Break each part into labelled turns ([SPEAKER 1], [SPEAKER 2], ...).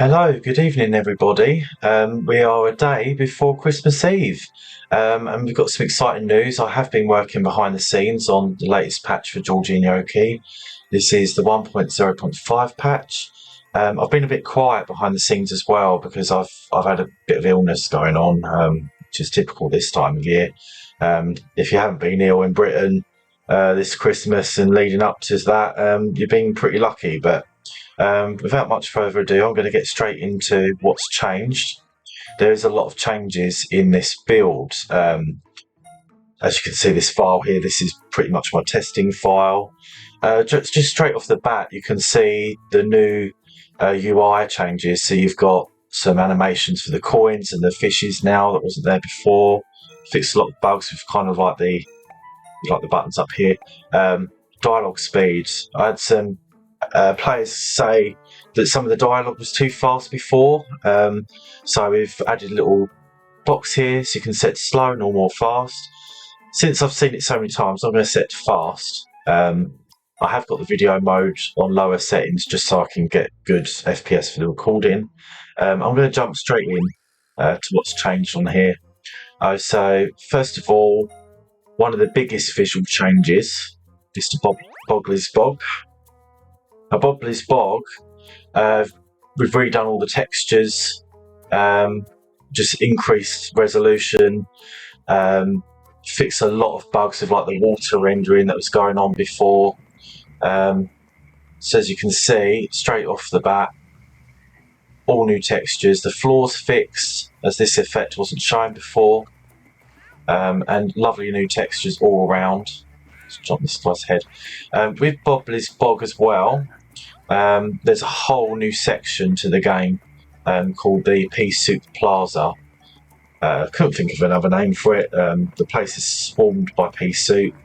[SPEAKER 1] Hello, good evening everybody. We are a day before Christmas Eve and we've got some exciting news. I have been working behind the scenes on the latest patch for Georgie-Yolkie. This is the 1.0.5 patch. I've been a bit quiet behind the scenes as well because I've had a bit of illness going on, which is typical this time of year. If you haven't been ill in Britain this Christmas and leading up to that, you've been pretty lucky, but without much further ado, I'm going to get straight into what's changed. There's a lot of changes in this build. As you can see, this file here, this is pretty much my testing file. Just straight off the bat, you can see the new UI changes. So you've got some animations for the coins and the fishes now that wasn't there before. Fixed a lot of bugs with kind of like the buttons up here. Dialogue speed. I had some players say that some of the dialogue was too fast before, so we've added a little box here so you can set to slow, normal, or fast. Since I've seen it so many times, I'm going to set to fast. I have got the video mode on lower settings just so I can get good FPS for the recording. I'm going to jump straight in to what's changed on here. So first of all, one of the biggest visual changes is to Boggly's Bog. A Boggly's Bog, we've redone all the textures, just increased resolution, fixed a lot of bugs with like the water rendering that was going on before. So as you can see, straight off the bat, all new textures. The floor's fixed, as this effect wasn't shown before, and lovely new textures all around. Let's jump this guy's head. With Boggly's Bog as well, there's a whole new section to the game called the Pea Soup Plaza. Couldn't think of another name for it. The place is swarmed by pea soup.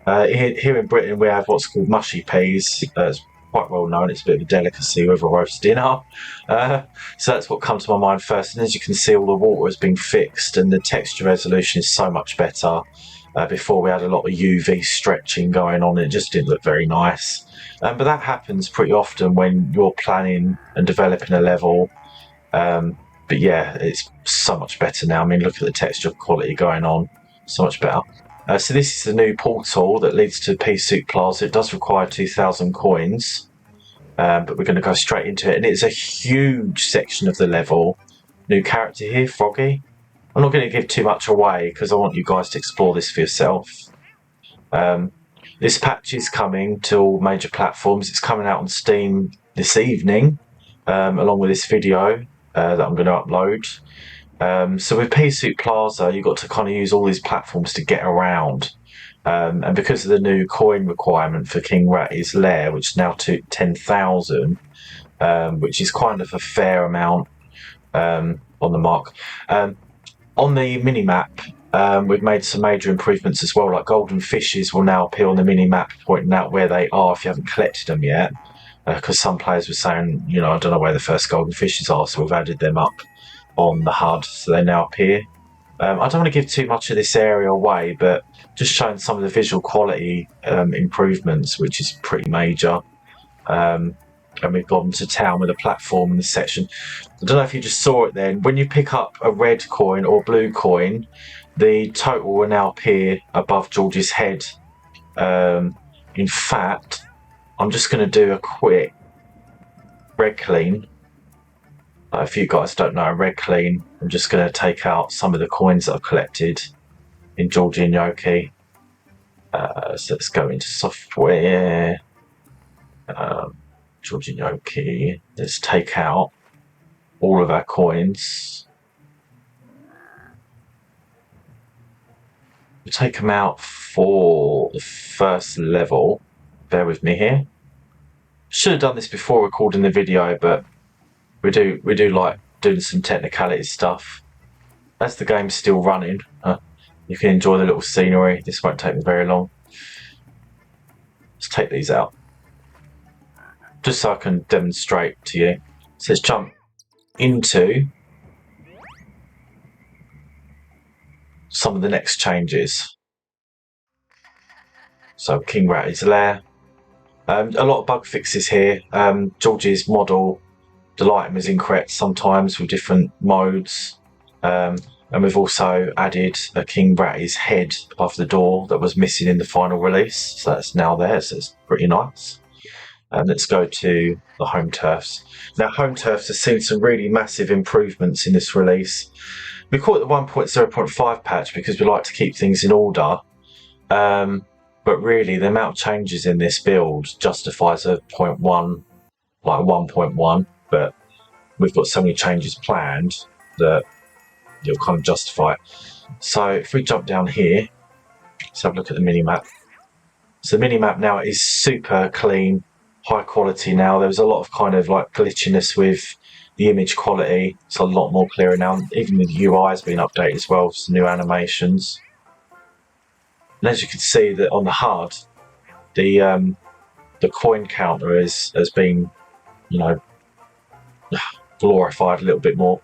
[SPEAKER 1] Here in Britain we have what's called mushy peas. It's quite well known. It's a bit of a delicacy with a roast dinner. So that's what comes to my mind first. And as you can see, all the water has been fixed and the texture resolution is so much better. Before we had a lot of UV stretching going on. It just didn't look very nice. But that happens pretty often when you're planning and developing a level. But yeah, it's so much better now. I mean, look at the texture quality going on. So much better. So this is the new portal that leads to Pea Soup Plaza. It does require 2,000 coins. But we're going to go straight into it. And it's a huge section of the level. New character here, Froggy. I'm not going to give too much away because I want you guys to explore this for yourself. This patch is coming to all major platforms. It's coming out on Steam this evening, along with this video that I'm going to upload. So with Pea Soup Plaza, you've got to kind of use all these platforms to get around. And because of the new coin requirement for King Ratty's Lair, which is now to 10,000, which is kind of a fair amount on the mark. On the mini-map, we've made some major improvements as well, like golden fishes will now appear on the mini-map, pointing out where they are if you haven't collected them yet. Because some players were saying, you know, I don't know where the first golden fishes are, so we've added them up on the HUD, so they now appear. I don't want to give too much of this area away, but just showing some of the visual quality improvements, which is pretty major. And we've gone to town with a platform in this section. I don't know if you just saw it then. When you pick up a red coin or blue coin, the total will now appear above George's head. In fact, I'm just going to do a quick red clean. If you guys don't know a red clean, I'm just going to take out some of the coins that I've collected in Georgie-Yolkie. So let's go into software. Georgie-Yolkie. Let's take out all of our coins. We'll take them out for the first level. Bear with me here. Should have done this before recording the video, but we do like doing some technicality stuff. As the game's still running, you can enjoy the little scenery. This won't take me very long. Let's take these out, just so I can demonstrate to you. So let's jump into some of the next changes. So King Ratty's Lair. A lot of bug fixes here. Georgie's model the lighting was incorrect sometimes with different modes. And we've also added a King Ratty's head above the door that was missing in the final release. So that's now there, so it's pretty nice. Let's go to the home turfs. Now, home turfs have seen some really massive improvements in this release. We call it the 1.0.5 patch because we like to keep things in order. But really, the amount of changes in this build justifies a 0.1, like 1.1. But we've got so many changes planned that you'll kind of justify it. So if we jump down here, let's have a look at the mini-map. So the mini-map now is super clean, high quality now. There was a lot of kind of like glitchiness with the image quality. It's a lot more clearer now. Even the UI has been updated as well with some new animations. And as you can see that on the HUD, the coin counter has been, you know, glorified a little bit more.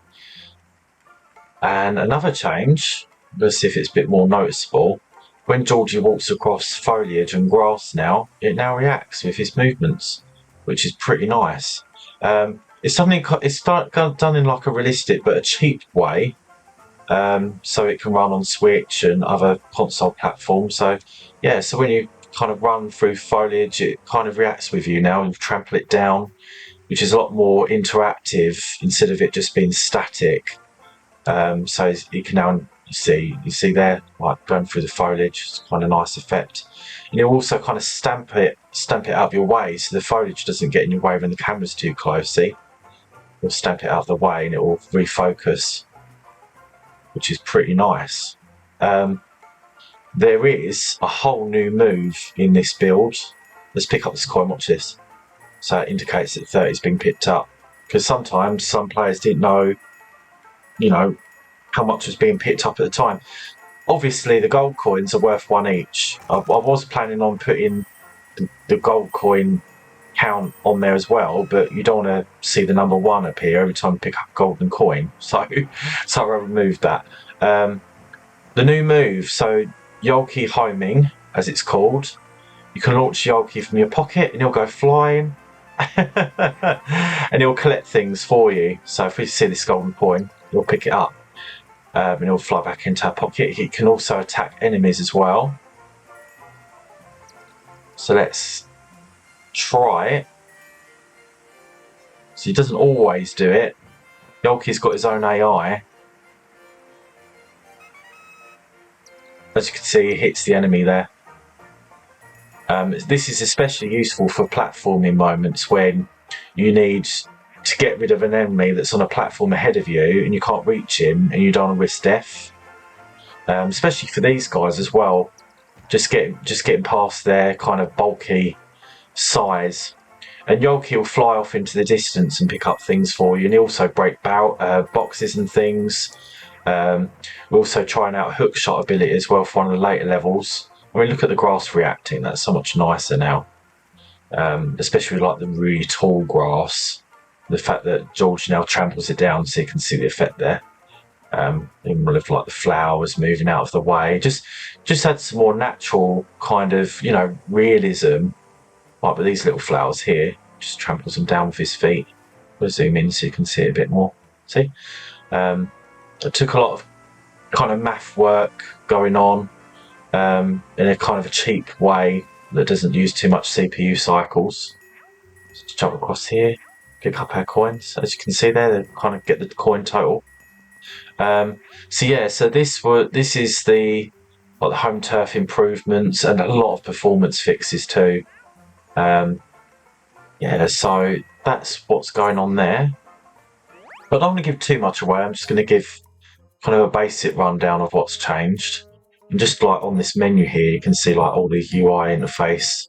[SPEAKER 1] And another change, let's see if it's a bit more noticeable. When Georgie walks across foliage and grass now, it now reacts with his movements, which is pretty nice. It's something it's done in like a realistic but a cheap way, so it can run on Switch and other console platforms. So yeah, so when you kind of run through foliage, it kind of reacts with you now and trample it down, which is a lot more interactive instead of it just being static. So you can now you see there, like going through the foliage, it's kind of nice effect. And you'll also kind of stamp it out of your way so the foliage doesn't get in your way when the camera's too close. See, you'll stamp it out of the way and it will refocus, which is pretty nice. There is a whole new move in this build. Let's pick up this coin, watch this. So it indicates that 30 has been picked up, because sometimes some players didn't know, you know, how much was being picked up at the time. Obviously the gold coins are worth 1 each. I was planning on putting the gold coin count on there as well, but you don't want to see the number 1 appear every time you pick up a golden coin, so I removed that. The new move, so Yolkie Homing, as it's called, you can launch Yolkie from your pocket and he'll go flying and he'll collect things for you. So if we see this golden coin, you'll pick it up and he'll fly back into our pocket. He can also attack enemies as well. So let's try it. So he doesn't always do it. Yolkie's got his own AI. As you can see, he hits the enemy there. This is especially useful for platforming moments when you need to get rid of an enemy that's on a platform ahead of you and you can't reach him and you don't want to risk death. Especially for these guys as well. Just getting past their kind of bulky size. And Yolkie will fly off into the distance and pick up things for you, and he'll also break boxes and things. We're also trying out hook shot ability as well for one of the later levels. I mean, look at the grass reacting, that's so much nicer now. Especially like the really tall grass. The fact that George now tramples it down so you can see the effect there. Even with like the flowers moving out of the way. Just had some more natural kind of, you know, realism. Like with these little flowers here, just tramples them down with his feet. We'll zoom in so you can see it a bit more. See? It took a lot of kind of math work going on in a kind of a cheap way that doesn't use too much CPU cycles. Let's jump across here, pick up our coins. As you can see there, they kind of get the coin total. So yeah, so this is the home turf improvements and a lot of performance fixes too. Yeah, so that's what's going on there. But I don't want to give too much away. I'm just going to give kind of a basic rundown of what's changed. And just like on this menu here, you can see like all the UI interface.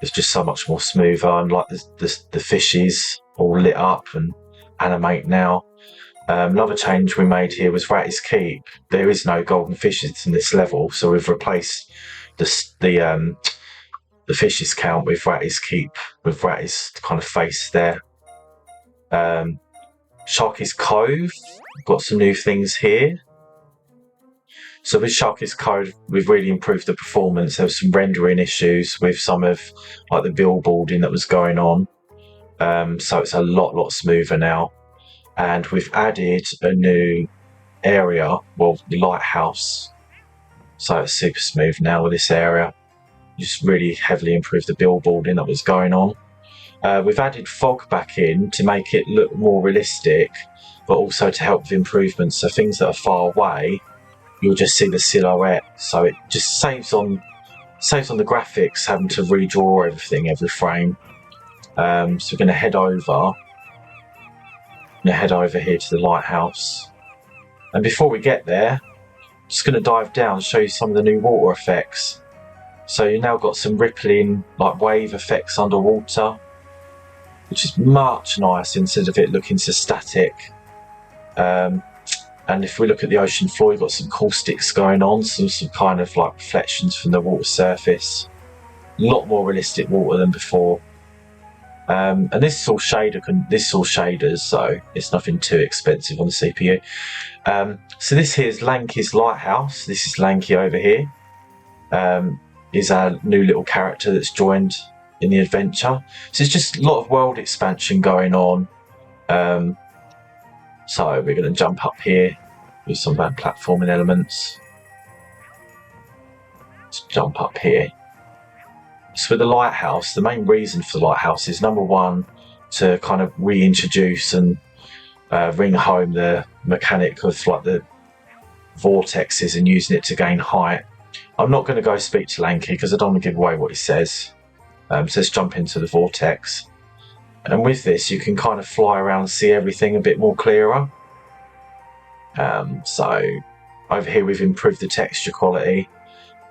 [SPEAKER 1] It's just so much more smoother, and like the fishes all lit up and animate now. Another change we made here was Ratty's Keep. There is no golden fishes in this level, so we've replaced the fishes count with Ratty's Keep, with Ratty's kind of face there. Sharky's Cove, got some new things here. So with Sharky's Cove, we've really improved the performance. There was some rendering issues with some of like the billboarding that was going on. so it's a lot smoother now. And we've added a new area, well, the lighthouse, so it's super smooth now with this area. Just really heavily improved the billboarding that was going on. We've added fog back in to make it look more realistic, but also to help with improvements. So things that are far away, you'll just see the silhouette. So it just saves on the graphics, having to redraw everything every frame. So we're going to head over. Here to the lighthouse. And before we get there, I'm just going to dive down and show you some of the new water effects. So you've now got some rippling, like wave effects underwater, which is much nicer instead of it looking so static. And if we look at the ocean floor, you've got some caustics going on, some kind of like reflections from the water surface. A lot more realistic water than before. And this is all shaders, so it's nothing too expensive on the CPU. So this here is Lankey's lighthouse. This is Lankey over here. Is our new little character that's joined in the adventure. So it's just a lot of world expansion going on. So we're going to jump up here with some of our platforming elements. Let's jump up here. So with the lighthouse, the main reason for the lighthouse is, number one, to kind of reintroduce and bring home the mechanic of like the vortexes and using it to gain height. I'm not going to go speak to Lankey because I don't want to give away what he says. So let's jump into the vortex. And with this, you can kind of fly around and see everything a bit more clearer. So over here, we've improved the texture quality.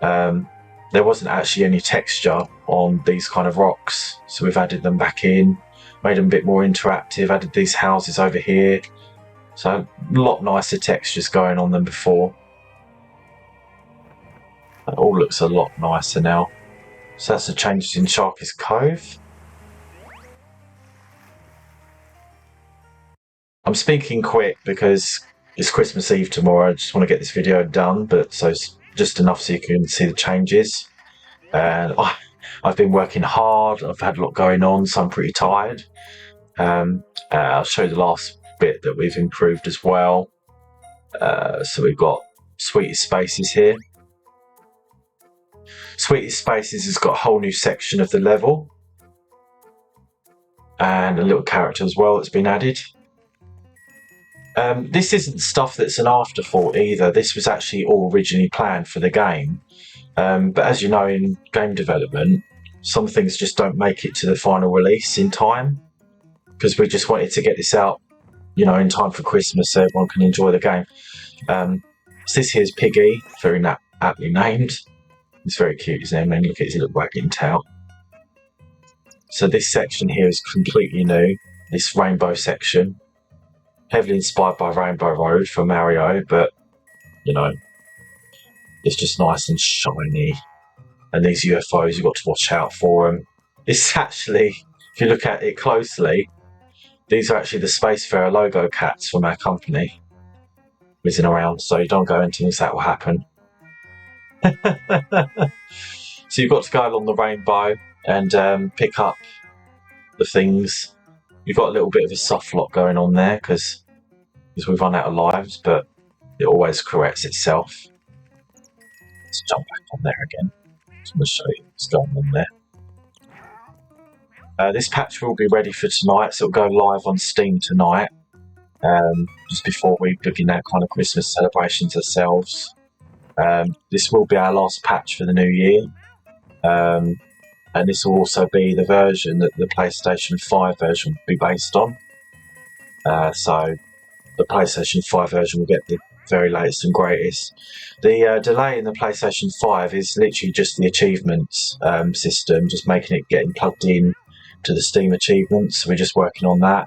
[SPEAKER 1] There wasn't actually any texture on these kind of rocks, so we've added them back in, made them a bit more interactive, added these houses over here. So a lot nicer textures going on than before. It all looks a lot nicer now. So that's the changes in Sharky's Cove. I'm speaking quick because it's Christmas Eve tomorrow. I just want to get this video done, but so it's just enough so you can see the changes. And I've been working hard. I've had a lot going on, so I'm pretty tired. I'll show you the last bit that we've improved as well. So we've got Sweetest Spaces here. Sweetest Spaces has got a whole new section of the level and a little character as well that's been added. This isn't stuff that's an afterthought either. This was actually all originally planned for the game. But as you know, in game development, some things just don't make it to the final release in time, because we just wanted to get this out, you know, in time for Christmas so everyone can enjoy the game. So this here's Piggy, very aptly named. He's very cute, isn't he? I mean, look at his little wagging tail. So this section here is completely new, this rainbow section. Heavily inspired by Rainbow Road for Mario, but, you know, it's just nice and shiny. And these UFOs, you've got to watch out for them. It's actually, if you look at it closely, these are actually the Spacefarer logo cats from our company whizzing around, so you don't go into things that will happen. So you've got to go along the rainbow and pick up the things. You've got a little bit of a soft lock going on there because we've run out of lives, but it always corrects itself. Let's jump back on there again. I'm going to show you what's going on there. This patch will be ready for tonight, so it'll go live on Steam tonight, just before we begin our kind of Christmas celebrations ourselves. This will be our last patch for the new year, and this will also be the version that the PlayStation 5 version will be based on. So the PlayStation 5 version will get the very latest and greatest. The delay in the PlayStation 5 is literally just the achievements system, just making it getting plugged in to the Steam achievements. So we're just working on that.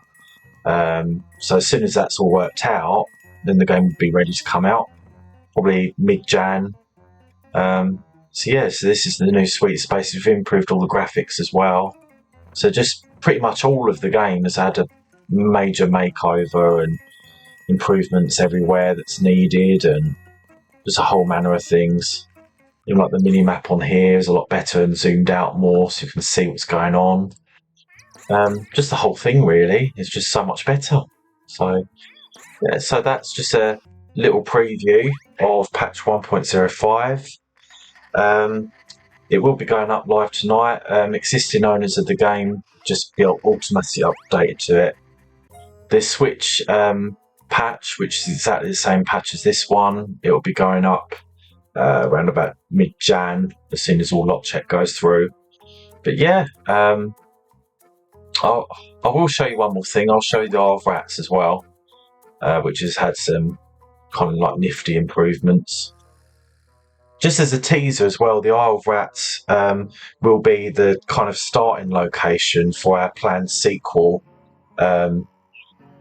[SPEAKER 1] So as soon as that's all worked out, then the game will be ready to come out, probably mid-Jan. So yeah, so this is the new Sweet Space. We've improved all the graphics as well. So just pretty much all of the game has had a major makeover and improvements everywhere that's needed, and there's a whole manner of things. Even like the mini map on here is a lot better and zoomed out more so you can see what's going on. Just the whole thing really is just so much better. So yeah, so that's just a little preview of patch 1.05. Um, it will be going up live tonight. Existing owners of the game just get automatically updated to it. The Switch patch, which is exactly the same patch as this one, it will be going up around about mid-Jan, as soon as all lot check goes through. But yeah, I will show you one more thing. I'll show you the Isle of Rats as well, which has had some kind of like nifty improvements. Just as a teaser as well, the Isle of Rats will be the kind of starting location for our planned sequel.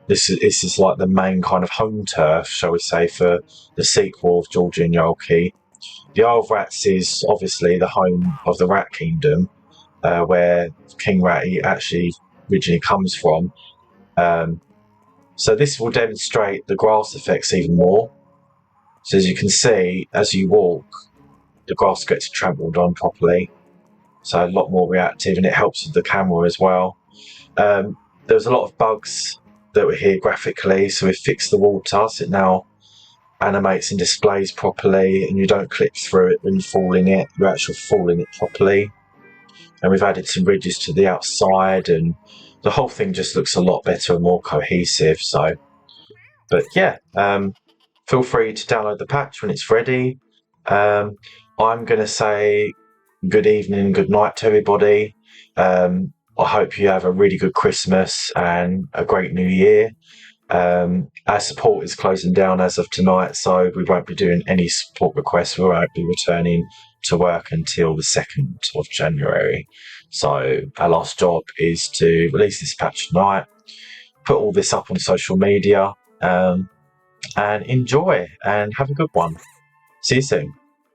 [SPEAKER 1] This is like the main kind of home turf, shall we say, for the sequel of Georgie and Yolkie. The Isle of Rats is obviously the home of the Rat Kingdom, where King Ratty actually originally comes from. So this will demonstrate the grass effects even more. So as you can see, as you walk, the grass gets trampled on properly. So a lot more reactive, and it helps with the camera as well. There's a lot of bugs that were here graphically, so we've fixed the water, so it now animates and displays properly, and you don't clip through it when you fall in it, you actually fall in it properly. And we've added some ridges to the outside, and the whole thing just looks a lot better and more cohesive. So, but yeah, feel free to download the patch when it's ready. I'm going to say good evening, good night to everybody. I hope you have a really good Christmas and a great New Year. Our support is closing down as of tonight, so we won't be doing any support requests. We won't be returning to work until the 2nd of January. So our last job is to release this patch tonight, put all this up on social media, and enjoy and have a good one. See you soon.